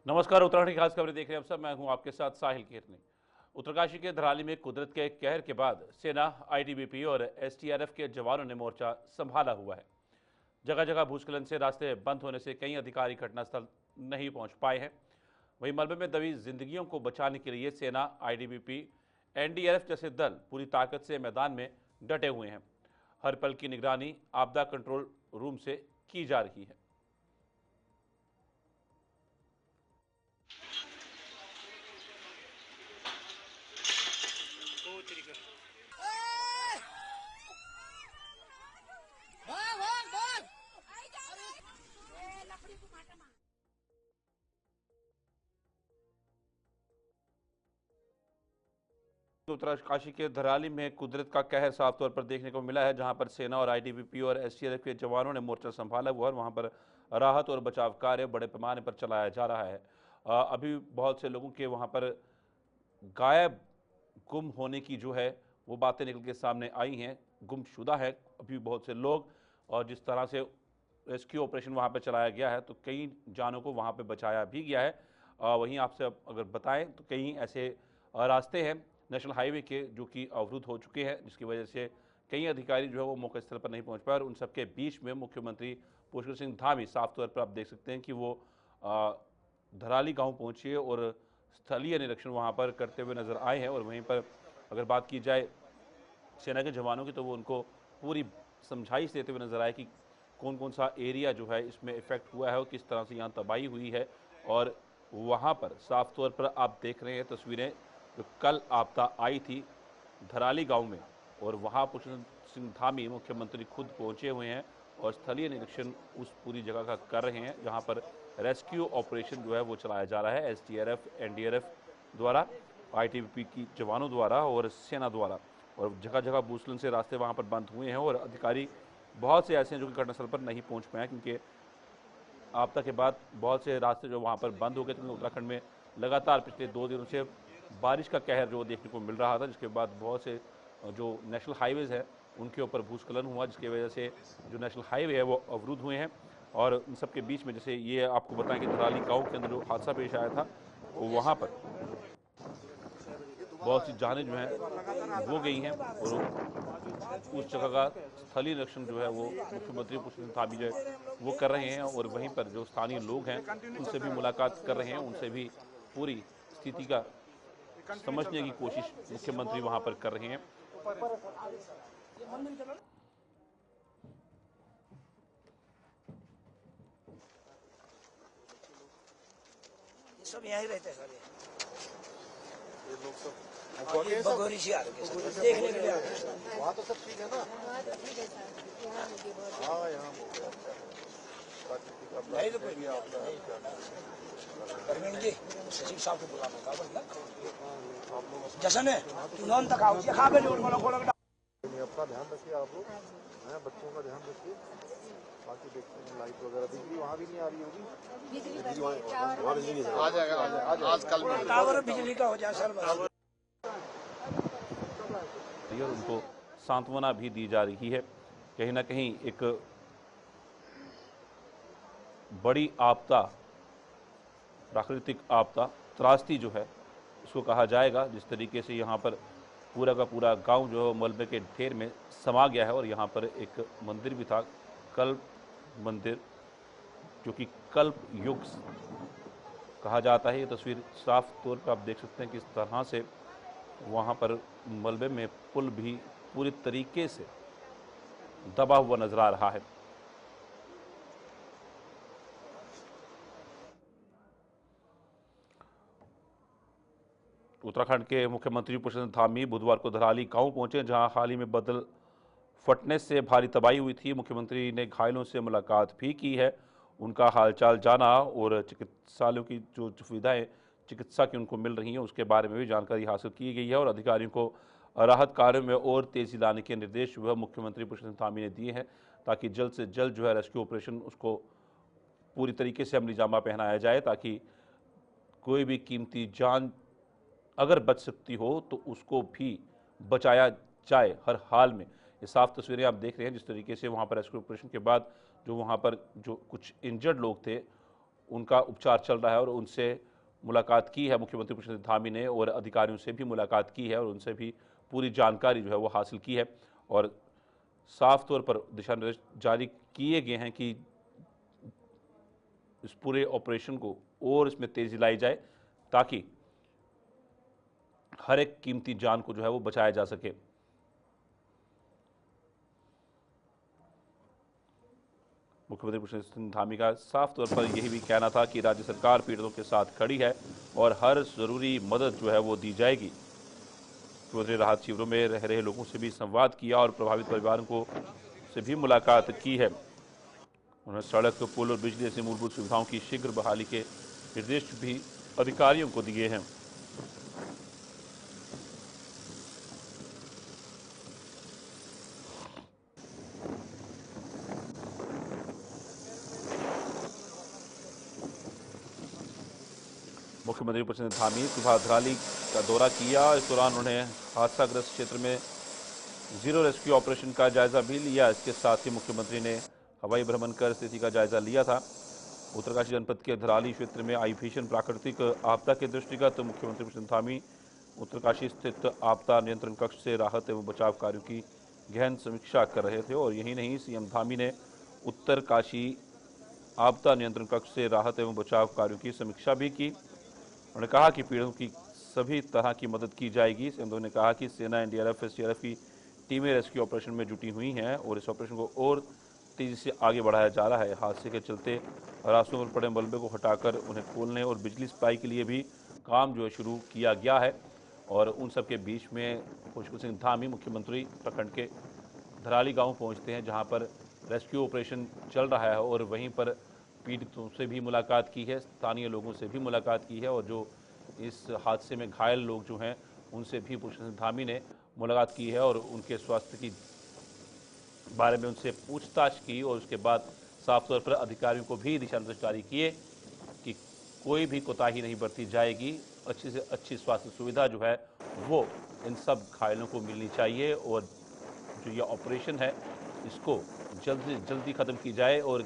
नमस्कार। उत्तराखंड की खास खबरें देख रहे हैं आप सब। मैं हूं आपके साथ साहिल कीर्तनी। उत्तरकाशी के धराली में कुदरत के कहर के बाद सेना, आईटीबीपी और एसटीआरएफ के जवानों ने मोर्चा संभाला हुआ है। जगह जगह भूस्खलन से रास्ते बंद होने से कई अधिकारी घटनास्थल नहीं पहुंच पाए हैं। वहीं मलबे में दबी जिंदगियों को बचाने के लिए सेना, आईटीबीपी, एनडीआरएफ जैसे दल पूरी ताकत से मैदान में डटे हुए हैं। हर पल की निगरानी आपदा कंट्रोल रूम से की जा रही है। उत्तरकाशी के धराली में कुदरत का कहर साफ तौर पर देखने को मिला है, जहां पर सेना और आईटीबीपी और एसटीएफ के जवानों ने मोर्चा संभाला हुआ और वहां पर राहत और बचाव कार्य बड़े पैमाने पर चलाया जा रहा है। अभी बहुत से लोगों के वहां पर गायब, गुम होने की जो है वो बातें निकल के सामने आई हैं। गुमशुदा है अभी बहुत से लोग, और जिस तरह से रेस्क्यू ऑपरेशन वहाँ पे चलाया गया है तो कई जानों को वहाँ पे बचाया भी गया है। वहीं आपसे अब अगर बताएं तो कई ऐसे रास्ते हैं नेशनल हाईवे के जो कि अवरुद्ध हो चुके हैं, जिसकी वजह से कई अधिकारी जो है वो मौके स्थल पर नहीं पहुँच पाए। और उन सबके बीच में मुख्यमंत्री पुष्कर सिंह धामी साफ तौर पर आप देख सकते हैं कि वो धराली गाँव पहुँचे और स्थलीय निरीक्षण वहाँ पर करते हुए नजर आए हैं। और वहीं पर अगर बात की जाए सेना के जवानों की, तो वो उनको पूरी समझाइश देते हुए नजर आए कि कौन कौन सा एरिया जो है इसमें इफेक्ट हुआ है और किस तरह से यहाँ तबाही हुई है। और वहाँ पर साफ तौर पर आप देख रहे हैं तस्वीरें, जो कल आपदा आई थी धराली गांव में, और वहाँ पुष्कर सिंह धामी मुख्यमंत्री खुद पहुँचे हुए हैं और स्थलीय निरीक्षण उस पूरी जगह का कर रहे हैं जहाँ पर रेस्क्यू ऑपरेशन जो है वो चलाया जा रहा है एसडीआरएफ, एनडीआरएफ द्वारा, आईटीबीपी की जवानों द्वारा और सेना द्वारा। और जगह जगह भूस्खलन से रास्ते वहाँ पर बंद हुए हैं और अधिकारी बहुत से ऐसे हैं जो कि घटनास्थल पर नहीं पहुँच पाए, क्योंकि आपदा के बाद बहुत से रास्ते जो वहाँ पर बंद हो गए थे। उत्तराखंड में लगातार पिछले 2 दिनों से बारिश का कहर जो देखने को मिल रहा था, जिसके बाद बहुत से जो नेशनल हाईवेज़ हैं उनके ऊपर भूस्खलन हुआ, जिसकी वजह से जो नेशनल हाईवे है वो अवरुद्ध हुए हैं। और इन सबके बीच में जैसे ये आपको बताएं कि धराली गांव के अंदर जो हादसा पेश आया था, वहाँ पर बहुत सी जानें जो हैं वो गई हैं। और उस जगह का स्थलीय निरीक्षण जो है वो मुख्यमंत्री पुष्कर सिंह धामी जो है वो कर रहे हैं। और वहीं पर जो स्थानीय लोग हैं उनसे भी मुलाकात कर रहे हैं, उनसे भी पूरी स्थिति का समझने की कोशिश मुख्यमंत्री वहां पर कर रहे हैं। सब यहीं रहते हैं सारे, ये लोग सब बगोरी से आ रहे हैं देखने के लिए आ रहे हैं। वहाँ तो सब ठीक है ना? हाँ, यहाँ नहीं तो कोई परवीन जी सचिव साहब को बुलाना था मतलब जैसन है नॉन तक आओ खा के जोड़ बोलो बोलो अपना ध्यान रखिए आप लोग, बच्चों का ध्यान रखिए। बाकी देखते हैं लाइट वगैरह, बिजली वहाँ भी नहीं आ रही होगी, वहाँ बिजली नहीं आ जाएगा आज कल में टावर बिजली का हो जाए सर। और उनको सांत्वना भी दी जा रही है। कहीं ना कहीं एक बड़ी आपदा, प्राकृतिक आपदा, त्रासदी जो है उसको कहा जाएगा, जिस तरीके से यहाँ पर पूरा का पूरा गांव जो है मलबे के ढेर में समा गया है। और यहाँ पर एक मंदिर भी था, कल्प मंदिर, जो कि कल्प युग कहा जाता है। ये तस्वीर साफ तौर पर आप देख सकते हैं किस तरह से वहाँ पर मलबे में पुल भी पूरी तरीके से दबा हुआ नजर आ रहा है। उत्तराखंड के मुख्यमंत्री पुष्कर सिंह धामी बुधवार को धराली गांव पहुंचे, जहां हाल ही में बादल फटने से भारी तबाही हुई थी। मुख्यमंत्री ने घायलों से मुलाकात भी की है, उनका हालचाल जाना और चिकित्सालयों की जो सुविधाएं चिकित्सा की उनको मिल रही हैं उसके बारे में भी जानकारी हासिल की गई है। और अधिकारियों को राहत कार्यों में और तेजी लाने के निर्देश जो है मुख्यमंत्री पुष्कर सिंह धामी ने दिए हैं, ताकि जल्द से जल्द जो है रेस्क्यू ऑपरेशन उसको पूरी तरीके से अमली जामा पहनाया जाए, ताकि कोई भी कीमती जान अगर बच सकती हो तो उसको भी बचाया जाए हर हाल में। ये साफ तस्वीरें आप देख रहे हैं जिस तरीके से वहाँ पर रेस्क्यू ऑपरेशन के बाद जो वहाँ पर जो कुछ इंजर्ड लोग थे उनका उपचार चल रहा है और उनसे मुलाकात की है मुख्यमंत्री पुष्पेंद्र धामी ने और अधिकारियों से भी मुलाकात की है और उनसे भी पूरी जानकारी जो है वो हासिल की है और साफ तौर पर दिशा निर्देश जारी किए गए हैं कि इस पूरे ऑपरेशन को और इसमें तेजी लाई जाए ताकि हर एक कीमती जान को जो है वो बचाया जा सके। मुख्यमंत्री पुष्पेंद्र सिंह धामी का साफ तौर पर यही भी कहना था कि राज्य सरकार पीड़ितों के साथ खड़ी है और हर जरूरी मदद जो है वो दी जाएगी। मुख्यमंत्री राहत शिविरों में रह रहे लोगों से भी संवाद किया और प्रभावित परिवारों को से भी मुलाकात की है। उन्होंने सड़क, पुल और बिजली जैसी मूलभूत सुविधाओं की शीघ्र बहाली के निर्देश भी अधिकारियों को दिए हैं। मुख्यमंत्री पुष्पेंद्र धामी सुबह धराली का दौरा किया। इस दौरान उन्होंने हादसाग्रस्त क्षेत्र में जीरो रेस्क्यू ऑपरेशन का जायजा भी लिया। इसके साथ ही मुख्यमंत्री ने हवाई भ्रमण कर स्थिति का जायजा लिया था। उत्तरकाशी जनपद के धराली क्षेत्र में आई भीषण प्राकृतिक आपदा के दृष्टिगत मुख्यमंत्री पुष्पेंद्र धामी उत्तरकाशी स्थित आपदा नियंत्रण कक्ष से राहत एवं बचाव कार्यों की गहन समीक्षा कर रहे थे और यही नहीं, सीएम धामी ने उत्तरकाशी आपदा नियंत्रण कक्ष से राहत एवं बचाव कार्यों की समीक्षा भी की। उन्होंने कहा कि पीड़ितों की सभी तरह की मदद की जाएगी। सीएम ने कहा कि सेना, एनडीआरएफ, एसडीआरएफ की टीमें रेस्क्यू ऑपरेशन में जुटी हुई हैं और इस ऑपरेशन को और तेजी से आगे बढ़ाया जा रहा है। हादसे के चलते रास्तों पर पड़े मलबे को हटाकर उन्हें खोलने और बिजली सप्लाई के लिए भी काम जो है शुरू किया गया है। और उन सब के बीच में पुष्पेंद्र सिंह धामी मुख्यमंत्री प्रखंड के धराली गांव पहुंचते हैं जहां पर रेस्क्यू ऑपरेशन चल रहा है और वहीं पर पीड़ितों से भी मुलाकात की है, स्थानीय लोगों से भी मुलाकात की है और जो इस हादसे में घायल लोग जो हैं उनसे भी पुष्पेंद्र सिंह धामी ने मुलाकात की है और उनके स्वास्थ्य की बारे में उनसे पूछताछ की और उसके बाद साफ तौर पर अधिकारियों को भी दिशा निर्देश जारी किए कि कोई भी कोताही नहीं बरती जाएगी। अच्छी से अच्छी स्वास्थ्य सुविधा जो है वो इन सब घायलों को मिलनी चाहिए और जो ये ऑपरेशन है इसको जल्दी जल्दी ख़त्म की जाए और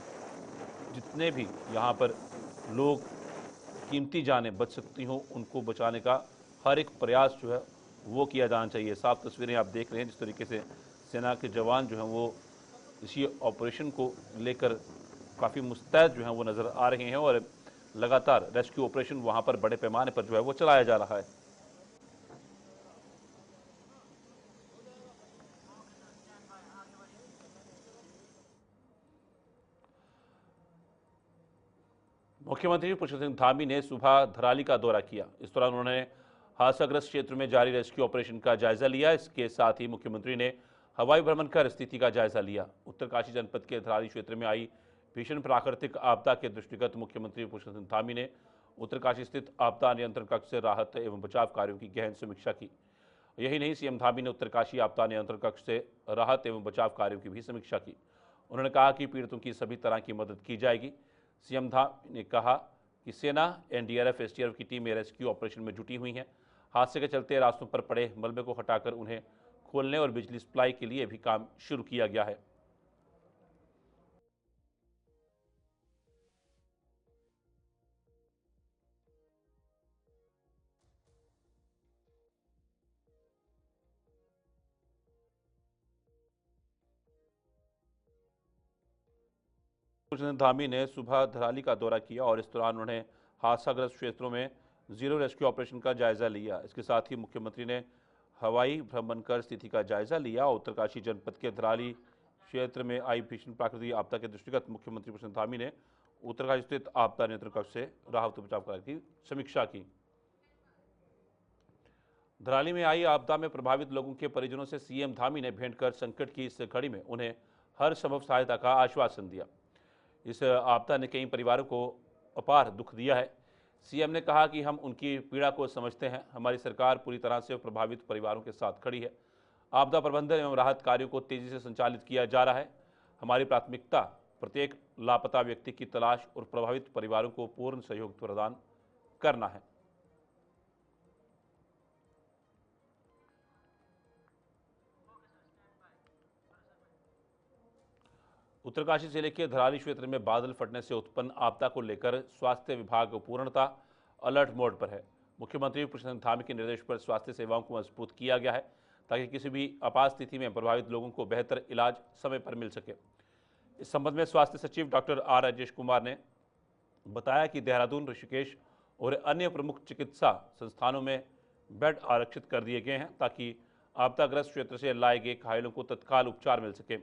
जितने भी यहाँ पर लोग कीमती जानें बच सकती हों उनको बचाने का हर एक प्रयास जो है वो किया जाना चाहिए। साफ तस्वीरें आप देख रहे हैं जिस तरीके से सेना के जवान जो हैं वो इसी ऑपरेशन को लेकर काफ़ी मुस्तैद जो हैं वो नज़र आ रहे हैं और लगातार रेस्क्यू ऑपरेशन वहाँ पर बड़े पैमाने पर जो है वो चलाया जा रहा है। मुख्यमंत्री पुष्पेंद्र सिंह धामी ने सुबह धराली का दौरा किया। इस दौरान उन्होंने हादसाग्रस्त क्षेत्र में जारी रेस्क्यू ऑपरेशन का जायजा लिया। इसके साथ ही मुख्यमंत्री ने हवाई भ्रमण कर स्थिति का जायजा लिया। उत्तरकाशी जनपद के धराली क्षेत्र में आई भीषण प्राकृतिक आपदा के दृष्टिगत मुख्यमंत्री पुष्पेंद्र सिंह धामी ने उत्तरकाशी स्थित आपदा नियंत्रण कक्ष से राहत एवं बचाव कार्यों की गहन समीक्षा की। यही नहीं, सीएम धामी ने उत्तरकाशी आपदा नियंत्रण कक्ष से राहत एवं बचाव कार्यों की भी समीक्षा की। उन्होंने कहा कि पीड़ितों की सभी तरह की मदद की जाएगी। सीएम धामी ने कहा कि सेना, एनडीआरएफ, एसडीआरएफ की टीमें रेस्क्यू ऑपरेशन में जुटी हुई हैं। हादसे के चलते रास्तों पर पड़े मलबे को हटाकर उन्हें खोलने और बिजली सप्लाई के लिए भी काम शुरू किया गया है। पुष्पेंद्र धामी ने सुबह धराली का दौरा किया और इस दौरान उन्होंने हादसाग्रस्त क्षेत्रों में जीरो रेस्क्यू ऑपरेशन का जायजा लिया। इसके साथ ही मुख्यमंत्री ने हवाई भ्रमण कर स्थिति का जायजा लिया। उत्तरकाशी जनपद के धराली क्षेत्र में आई भीषण प्राकृतिक आपदा के दृष्टिगत मुख्यमंत्री पुष्पेंद्र धामी ने उत्तरकाशी स्थित आपदा नियंत्रण कक्ष से राहत बचाव कार्य की समीक्षा की। धराली में आई आपदा में प्रभावित लोगों के परिजनों से सीएम धामी ने भेंट कर संकट की इस घड़ी में उन्हें हर संभव सहायता का आश्वासन दिया। इस आपदा ने कई परिवारों को अपार दुख दिया है। सीएम ने कहा कि हम उनकी पीड़ा को समझते हैं। हमारी सरकार पूरी तरह से प्रभावित परिवारों के साथ खड़ी है। आपदा प्रबंधन एवं राहत कार्यों को तेजी से संचालित किया जा रहा है। हमारी प्राथमिकता प्रत्येक लापता व्यक्ति की तलाश और प्रभावित परिवारों को पूर्ण सहयोग प्रदान करना है। उत्तरकाशी जिले के धराली क्षेत्र में बादल फटने से उत्पन्न आपदा को लेकर स्वास्थ्य विभाग पूर्णतः अलर्ट मोड पर है। मुख्यमंत्री पुष्पेंद्र धामी के निर्देश पर स्वास्थ्य सेवाओं को मजबूत किया गया है ताकि किसी भी आपात स्थिति में प्रभावित लोगों को बेहतर इलाज समय पर मिल सके। इस संबंध में स्वास्थ्य सचिव डॉक्टर आर राजेश कुमार ने बताया कि देहरादून, ऋषिकेश और अन्य प्रमुख चिकित्सा संस्थानों में बेड आरक्षित कर दिए गए हैं ताकि आपदाग्रस्त क्षेत्र से लाए गए घायलों को तत्काल उपचार मिल सके।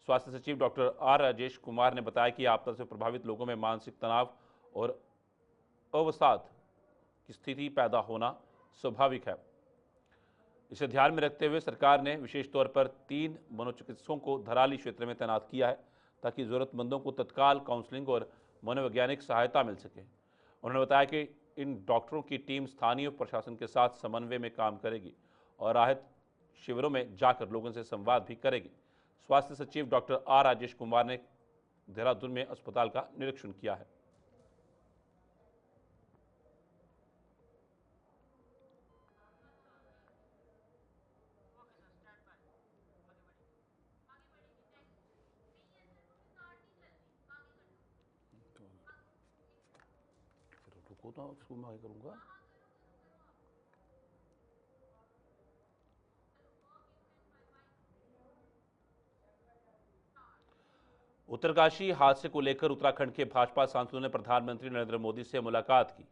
स्वास्थ्य सचिव डॉक्टर आर राजेश कुमार ने बताया कि आपदा से प्रभावित लोगों में मानसिक तनाव और अवसाद की स्थिति पैदा होना स्वाभाविक है। इसे ध्यान में रखते हुए सरकार ने विशेष तौर पर 3 मनोचिकित्सकों को धराली क्षेत्र में तैनात किया है ताकि जरूरतमंदों को तत्काल काउंसलिंग और मनोवैज्ञानिक सहायता मिल सके। उन्होंने बताया कि इन डॉक्टरों की टीम स्थानीय प्रशासन के साथ समन्वय में काम करेगी और राहत शिविरों में जाकर लोगों से संवाद भी करेगी। स्वास्थ्य सचिव डॉक्टर आर राजेश कुमार ने देहरादून में अस्पताल का निरीक्षण किया है। रुको तो इसको मैं करूंगा। उत्तरकाशी हादसे को लेकर उत्तराखंड के भाजपा सांसदों ने प्रधानमंत्री नरेंद्र मोदी से मुलाकात की।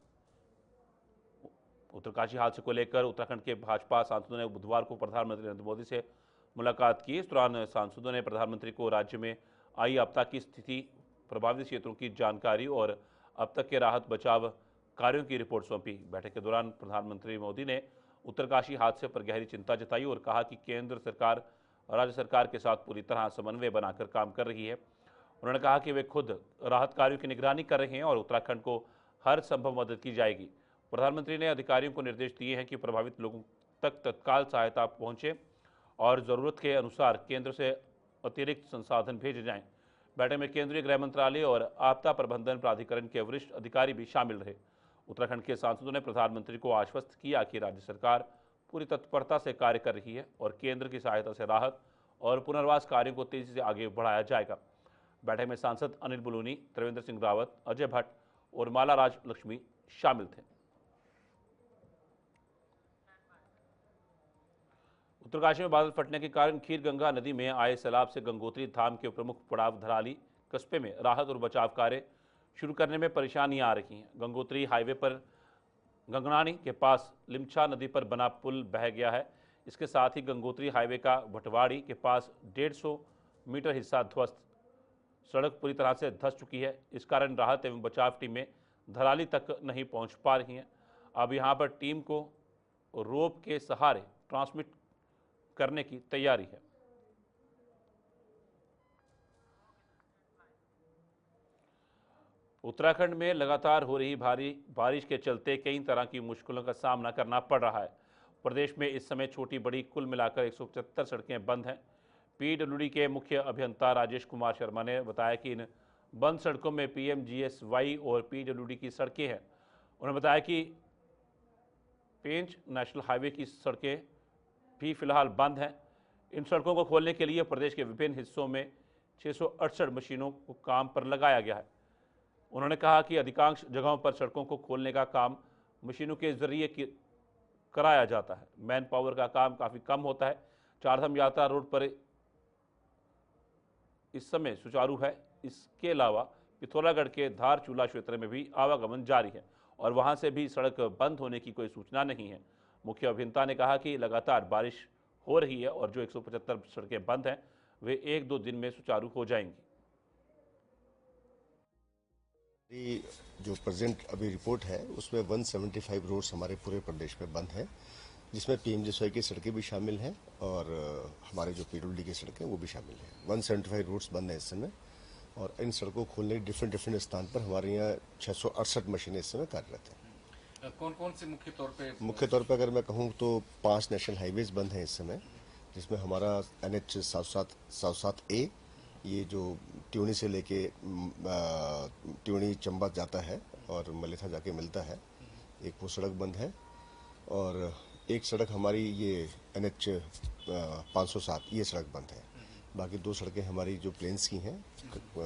उत्तरकाशी हादसे को लेकर उत्तराखंड के भाजपा सांसदों ने बुधवार को प्रधानमंत्री नरेंद्र मोदी से मुलाकात की। इस दौरान सांसदों ने प्रधानमंत्री को राज्य में आई आपदा की स्थिति, प्रभावित क्षेत्रों की जानकारी और अब तक के राहत बचाव कार्यों की रिपोर्ट सौंपी। बैठक के दौरान प्रधानमंत्री मोदी ने उत्तरकाशी हादसे पर गहरी चिंता जताई और कहा कि केंद्र सरकार राज्य सरकार के साथ पूरी तरह समन्वय बनाकर काम कर रही है। उन्होंने कहा कि वे खुद राहत कार्यों की निगरानी कर रहे हैं और उत्तराखंड को हर संभव मदद की जाएगी। प्रधानमंत्री ने अधिकारियों को निर्देश दिए हैं कि प्रभावित लोगों तक तत्काल सहायता पहुंचे और ज़रूरत के अनुसार केंद्र से अतिरिक्त संसाधन भेजे जाएं। बैठक में केंद्रीय गृह मंत्रालय और आपदा प्रबंधन प्राधिकरण के वरिष्ठ अधिकारी भी शामिल रहे। उत्तराखंड के सांसदों ने प्रधानमंत्री को आश्वस्त किया कि राज्य सरकार पूरी तत्परता से कार्य कर रही है और केंद्र की सहायता से राहत और पुनर्वास कार्यों को तेजी से आगे बढ़ाया जाएगा। बैठक में सांसद अनिल बलूनी, त्रिवेंद्र सिंह रावत, अजय भट्ट और माला राज लक्ष्मी शामिल थे। उत्तरकाशी में बादल फटने के कारण खीर गंगा नदी में आए सैलाब से गंगोत्री धाम के प्रमुख पड़ाव धराली कस्बे में राहत और बचाव कार्य शुरू करने में परेशानियां आ रही हैं। गंगोत्री हाईवे पर गंगनानी के पास लिमछा नदी पर बना पुल बह गया है। इसके साथ ही गंगोत्री हाईवे का भटवाड़ी के पास 150 मीटर हिस्सा ध्वस्त, सड़क पूरी तरह से धंस चुकी है। इस कारण राहत एवं बचाव टीमें धराली तक नहीं पहुंच पा रही हैं। अब यहां पर टीम को रोप के सहारे ट्रांसमिट करने की तैयारी है। उत्तराखंड में लगातार हो रही भारी बारिश के चलते कई तरह की मुश्किलों का सामना करना पड़ रहा है। प्रदेश में इस समय छोटी बड़ी कुल मिलाकर 175 सड़कें बंद हैं। पीडब्ल्यूडी के मुख्य अभियंता राजेश कुमार शर्मा ने बताया कि इन बंद सड़कों में पीएमजीएसवाई और पीडब्ल्यूडी की सड़कें हैं। उन्होंने बताया कि पेंच नेशनल हाईवे की सड़कें भी फिलहाल बंद हैं। इन सड़कों को खोलने के लिए प्रदेश के विभिन्न हिस्सों में 668 मशीनों को काम पर लगाया गया है। उन्होंने कहा कि अधिकांश जगहों पर सड़कों को खोलने का काम मशीनों के जरिए कराया जाता है। मैन पावर का काम काफ़ी कम होता है। चारधाम यात्रा रोड पर इस समय सुचारू है। इसके अलावा पिथौरागढ़ के धारचूला क्षेत्र में भी आवागमन जारी है और वहां से भी सड़क बंद होने की कोई सूचना नहीं है। मुख्य अभियंता ने कहा कि लगातार बारिश हो रही है और जो 175 सड़कें बंद हैं वे 1-2 दिन में सुचारू हो जाएंगी। जो प्रेजेंट अभी रिपोर्ट है उसमें 175 रोड्स हमारे पूरे प्रदेश में बंद हैं, जिसमें पीएमजीएसवाई की सड़कें भी शामिल हैं और हमारे जो पीडब्ल्यूडी की सड़कें वो भी शामिल हैं। 175 रोड्स बंद हैं इस समय और इन सड़कों को खोलने डिफरेंट स्थान पर हमारे यहाँ 668 मशीनें इस समय कार्यरत हैं। कौन कौन से मुख्य तौर पे अगर मैं कहूँ तो 5 नेशनल हाईवेज बंद हैं इस समय, जिसमें हमारा NH 707A ये जो ट्यूनी से लेके ट्यूनी चंबा जाता है और मलेथा जाके मिलता है, एक वो सड़क बंद है और एक सड़क हमारी ये NH 507 ये सड़क बंद है। बाकी 2 सड़कें हमारी जो प्लेन्स की हैं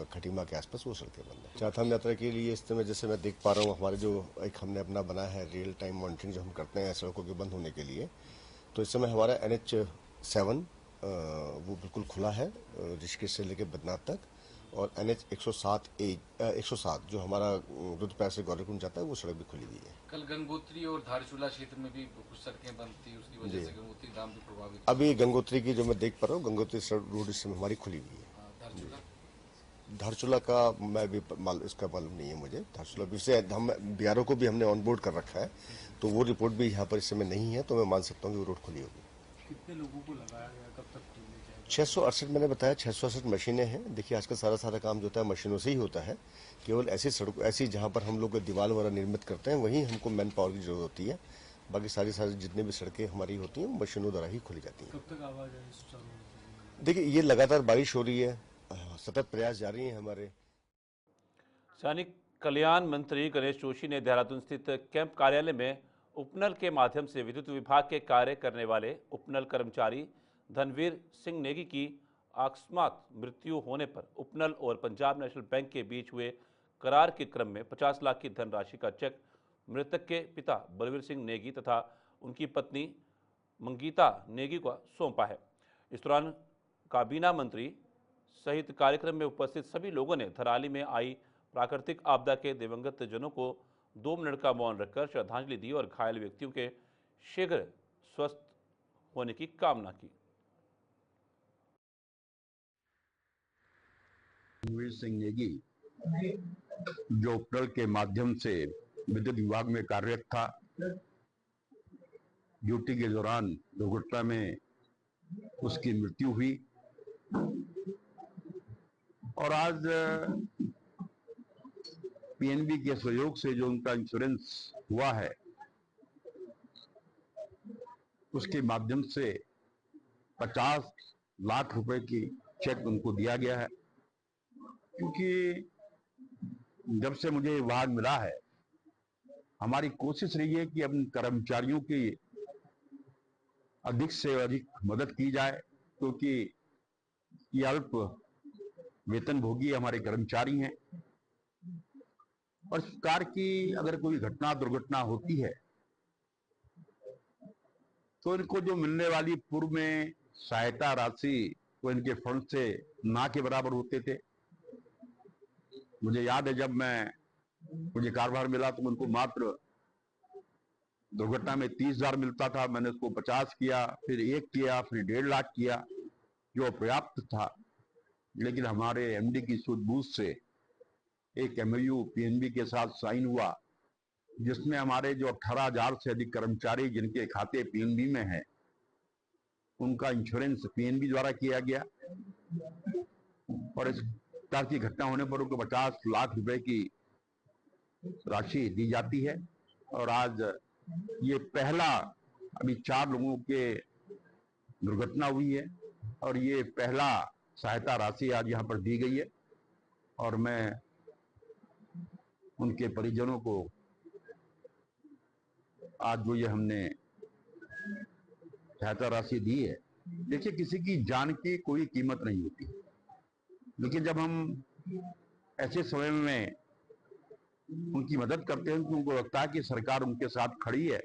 खटीमा के आसपास वो सड़कें बंद हैं। चारधाम यात्रा के लिए इस समय जैसे मैं देख पा रहा हूँ, हमारे जो एक हमने अपना बनाया है रियल टाइम मॉनिटरिंग जो हम करते हैं सड़कों के बंद होने के लिए, तो इस समय हमारा NH7 वो बिल्कुल खुला है ऋषिकेश से लेकर बद्रीनाथ तक, और NH 107 जो हमारा रुद्रप्रयाग से गौरीकुंड जाता है वो सड़क भी खुली हुई है। कल गंगोत्री और धारचूला क्षेत्र में भी कुछ सड़कें बंद थी, उसकी वजह से गंगोत्री धाम भी प्रभावित। अभी गंगोत्री की जो मैं देख पा रहा हूँ, गंगोत्री सड़क रोड इस समय हमारी खुली हुई है। धारचूला का मैं भी इसका मालूम नहीं है मुझे। धारचूला भी से हम BRO को भी हमने ऑन बोर्ड कर रखा है, तो वो रिपोर्ट भी यहाँ पर इस समय नहीं है, तो मैं मान सकता हूँ कि वो रोड खुली होगी। कितने लोगों को लगाया गया, कब तक टीम में जाएगा? 668 मैंने बताया, 668 मशीनें हैं। देखिए आजकल सारा काम जो होता है मशीनों से ही होता है। केवल ऐसी सड़क ऐसी जहाँ पर हम लोग दीवार वगैरह निर्मित करते हैं वहीं हमको मैन पावर की जरूरत होती है। बाकी सारी जितने भी सड़कें हमारी होती हैं मशीनों द्वारा ही खोली जाती हैं। कब तक आवाज है सुचारू रूप से? देखिए ये लगातार बारिश हो रही है, सतत प्रयास जारी है हमारे। सैनिक कल्याण मंत्री गणेश जोशी ने देहरादून स्थित कैंप कार्यालय में उपनल के माध्यम से विद्युत विभाग के कार्य करने वाले उपनल कर्मचारी धनवीर सिंह नेगी की अकस्मात मृत्यु होने पर उपनल और पंजाब नेशनल बैंक के बीच हुए करार के क्रम में 50 लाख की धनराशि का चेक मृतक के पिता बलवीर सिंह नेगी तथा उनकी पत्नी मंगीता नेगी को सौंपा है। इस दौरान काबीना मंत्री सहित कार्यक्रम में उपस्थित सभी लोगों ने थराली में आई प्राकृतिक आपदा के दिवंगत जनों को 2 मिनट का मौन रखकर श्रद्धांजलि दी और घायल व्यक्तियों के शीघ्र स्वस्थ होने की कामना की। धनवीर सिंह नेगी जो उपनल के माध्यम से विद्युत विभाग में कार्यरत था, ड्यूटी के दौरान दुर्घटना में उसकी मृत्यु हुई और आज PNB के सहयोग से जो उनका इंश्योरेंस हुआ है उसके माध्यम से 50 लाख रुपए की चेक उनको दिया गया है। क्योंकि जब से मुझे विभाग मिला है हमारी कोशिश रही है कि अपने कर्मचारियों की अधिक से अधिक मदद की जाए, क्योंकि ये अल्प वेतनभोगी हमारे कर्मचारी हैं और इस प्रकार की अगर कोई घटना दुर्घटना होती है तो इनको जो मिलने वाली पूर्व में सहायता राशि वो इनके फंड से ना के बराबर होते थे। मुझे याद है जब मुझे कार्यभार मिला तो उनको मात्र दुर्घटना में 30,000 मिलता था, मैंने उसको 50 किया, फिर 1 किया, फिर 1.5 लाख किया, जो अपर्याप्त था। लेकिन हमारे MD की सूझबूझ से एक MOU PNB के साथ साइन हुआ जिसमें हमारे जो 18,000 से अधिक कर्मचारी जिनके खाते PNB में हैं उनका इंश्योरेंस PNB द्वारा किया गया और इस प्रकार की घटना होने पर उनको 50 लाख रुपए की राशि दी जाती है। और आज ये पहला, अभी 4 लोगों के दुर्घटना हुई है और ये पहला सहायता राशि आज यहाँ पर दी गई है और मैं उनके परिजनों को आज जो ये हमने सहायता राशि दी है, देखिए किसी की जान की कोई कीमत नहीं होती, लेकिन जब हम ऐसे समय में उनकी मदद करते हैं तो उनको लगता है कि सरकार उनके साथ खड़ी है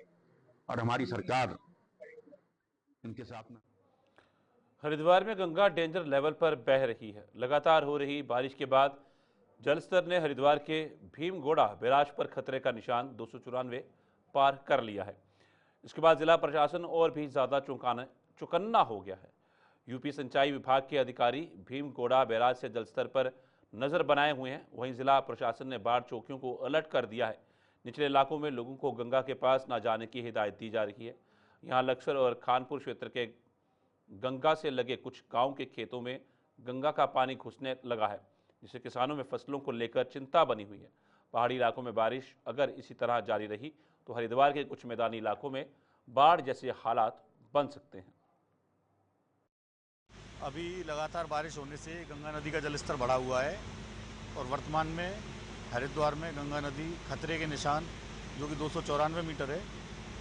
और हमारी सरकार उनके साथ ना। हरिद्वार में गंगा डेंजर लेवल पर बह रही है। लगातार हो रही बारिश के बाद जलस्तर ने हरिद्वार के भीमगोड़ा बैराज पर खतरे का निशान 294 पार कर लिया है। इसके बाद जिला प्रशासन और भी ज़्यादा चौकन्ना हो गया है। यूपी सिंचाई विभाग के अधिकारी भीमगोड़ा बैराज से जलस्तर पर नज़र बनाए हुए हैं। वहीं जिला प्रशासन ने बाढ़ चौकियों को अलर्ट कर दिया है। निचले इलाकों में लोगों को गंगा के पास न जाने की हिदायत दी जा रही है। यहाँ लक्सर और खानपुर क्षेत्र के गंगा से लगे कुछ गाँव के खेतों में गंगा का पानी घुसने लगा है, जिससे किसानों में फसलों को लेकर चिंता बनी हुई है। पहाड़ी इलाकों में बारिश अगर इसी तरह जारी रही तो हरिद्वार के कुछ मैदानी इलाकों में बाढ़ जैसे हालात बन सकते हैं। अभी लगातार बारिश होने से गंगा नदी का जलस्तर बढ़ा हुआ है और वर्तमान में हरिद्वार में गंगा नदी खतरे के निशान जो कि 294 मीटर है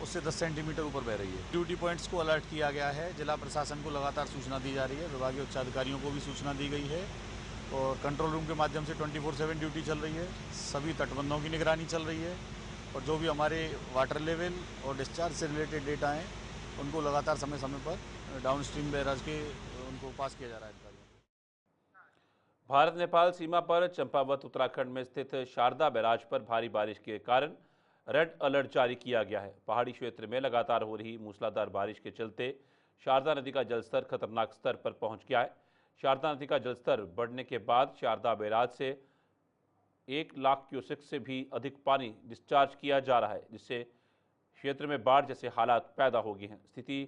उससे 10 सेंटीमीटर ऊपर बह रही है। ड्यूटी पॉइंट्स को अलर्ट किया गया है। जिला प्रशासन को लगातार सूचना दी जा रही है, विभागीय उच्चाधिकारियों को भी सूचना दी गई है और कंट्रोल रूम के माध्यम से 24/7 ड्यूटी चल रही है। सभी तटबंधों की निगरानी चल रही है और जो भी हमारे वाटर लेवल और डिस्चार्ज से रिलेटेड डेटा हैं उनको लगातार समय समय पर डाउन स्ट्रीम बैराज के उनको पास किया जा रहा है। भारत नेपाल सीमा पर चंपावत उत्तराखंड में स्थित शारदा बैराज पर भारी बारिश के कारण रेड अलर्ट जारी किया गया है। पहाड़ी क्षेत्र में लगातार हो रही मूसलाधार बारिश के चलते शारदा नदी का जलस्तर खतरनाक स्तर पर पहुंच गया है। शारदा नदी का जलस्तर बढ़ने के बाद शारदा बैराज से 1 लाख क्यूसेक से भी अधिक पानी डिस्चार्ज किया जा रहा है, जिससे क्षेत्र में बाढ़ जैसे हालात पैदा हो गए हैं। स्थिति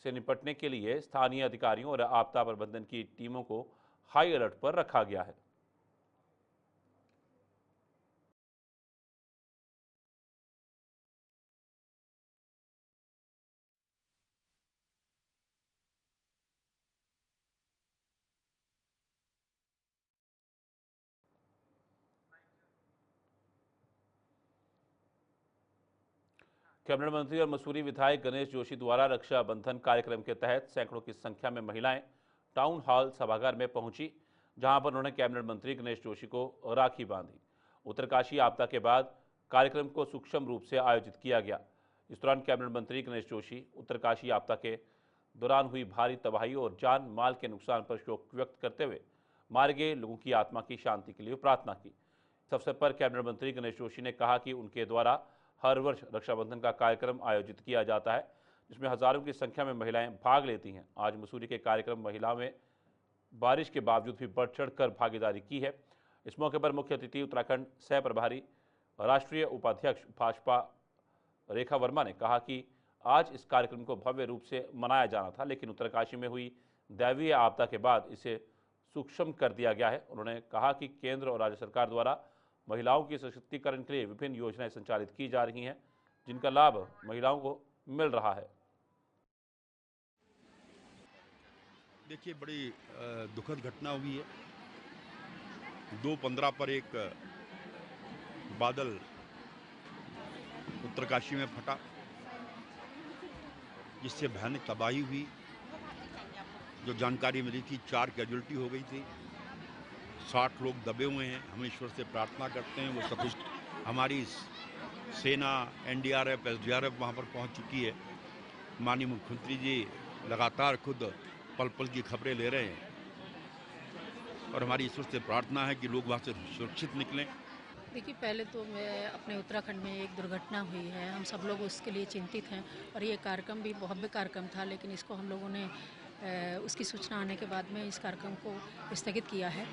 से निपटने के लिए स्थानीय अधिकारियों और आपदा प्रबंधन की टीमों को हाई अलर्ट पर रखा गया है। कैबिनेट मंत्री और मसूरी विधायक गणेश जोशी द्वारा रक्षाबंधन कार्यक्रम के तहत सैकड़ों की संख्या में महिलाएं टाउन हॉल सभागार में पहुंची, जहां पर उन्होंने कैबिनेट मंत्री गणेश जोशी को राखी बांधी। उत्तरकाशी आपदा के बाद कार्यक्रम को सूक्ष्म रूप से आयोजित किया गया। इस दौरान कैबिनेट मंत्री गणेश जोशी उत्तरकाशी आपदा के दौरान हुई भारी तबाही और जान माल के नुकसान पर शोक व्यक्त करते हुए मारे गए लोगों की आत्मा की शांति के लिए प्रार्थना की। इस अवसर पर कैबिनेट मंत्री गणेश जोशी ने कहा कि उनके द्वारा हर वर्ष रक्षाबंधन का कार्यक्रम आयोजित किया जाता है, जिसमें हजारों की संख्या में महिलाएं भाग लेती हैं। आज मसूरी के कार्यक्रम महिलाओं में बारिश के बावजूद भी बढ़ चढ़कर भागीदारी की है। इस मौके पर मुख्य अतिथि उत्तराखंड सह प्रभारी राष्ट्रीय उपाध्यक्ष भाजपा रेखा वर्मा ने कहा कि आज इस कार्यक्रम को भव्य रूप से मनाया जाना था, लेकिन उत्तरकाशी में हुई दैवीय आपदा के बाद इसे सूक्ष्म कर दिया गया है। उन्होंने कहा कि केंद्र और राज्य सरकार द्वारा महिलाओं के सशक्तिकरण के लिए विभिन्न योजनाएं संचालित की जा रही हैं, जिनका लाभ महिलाओं को मिल रहा है। देखिए, बड़ी दुखद घटना हुई है। 2/15 पर एक बादल उत्तरकाशी में फटा, जिससे भयानक तबाही हुई। जो जानकारी मिली थी, 4 कैजुअल्टी हो गई थी, 60 लोग दबे हुए हैं। हम ईश्वर से प्रार्थना करते हैं वो सब कुछ। हमारी सेना, एनडीआरएफ, एसडीआरएफ वहाँ पर पहुँच चुकी है। माननीय मुख्यमंत्री जी लगातार खुद पल पल की खबरें ले रहे हैं और हमारी ईश्वर से प्रार्थना है कि लोग वहाँ से सुरक्षित निकलें। देखिए, पहले तो मैं अपने उत्तराखंड में एक दुर्घटना हुई है, हम सब लोग उसके लिए चिंतित हैं और ये कार्यक्रम भी भव्य कार्यक्रम था, लेकिन इसको हम लोगों ने उसकी सूचना आने के बाद में इस कार्यक्रम को स्थगित किया है।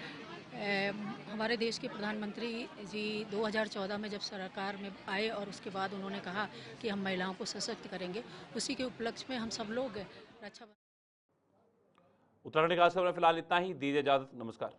हमारे देश के प्रधानमंत्री जी 2014 में जब सरकार में आए और उसके बाद उन्होंने कहा कि हम महिलाओं को सशक्त करेंगे, उसी के उपलक्ष्य में हम सब लोग रक्षा। उत्तराखंड खास खबर में फिलहाल इतना ही। दीजिए इजाजत, नमस्कार।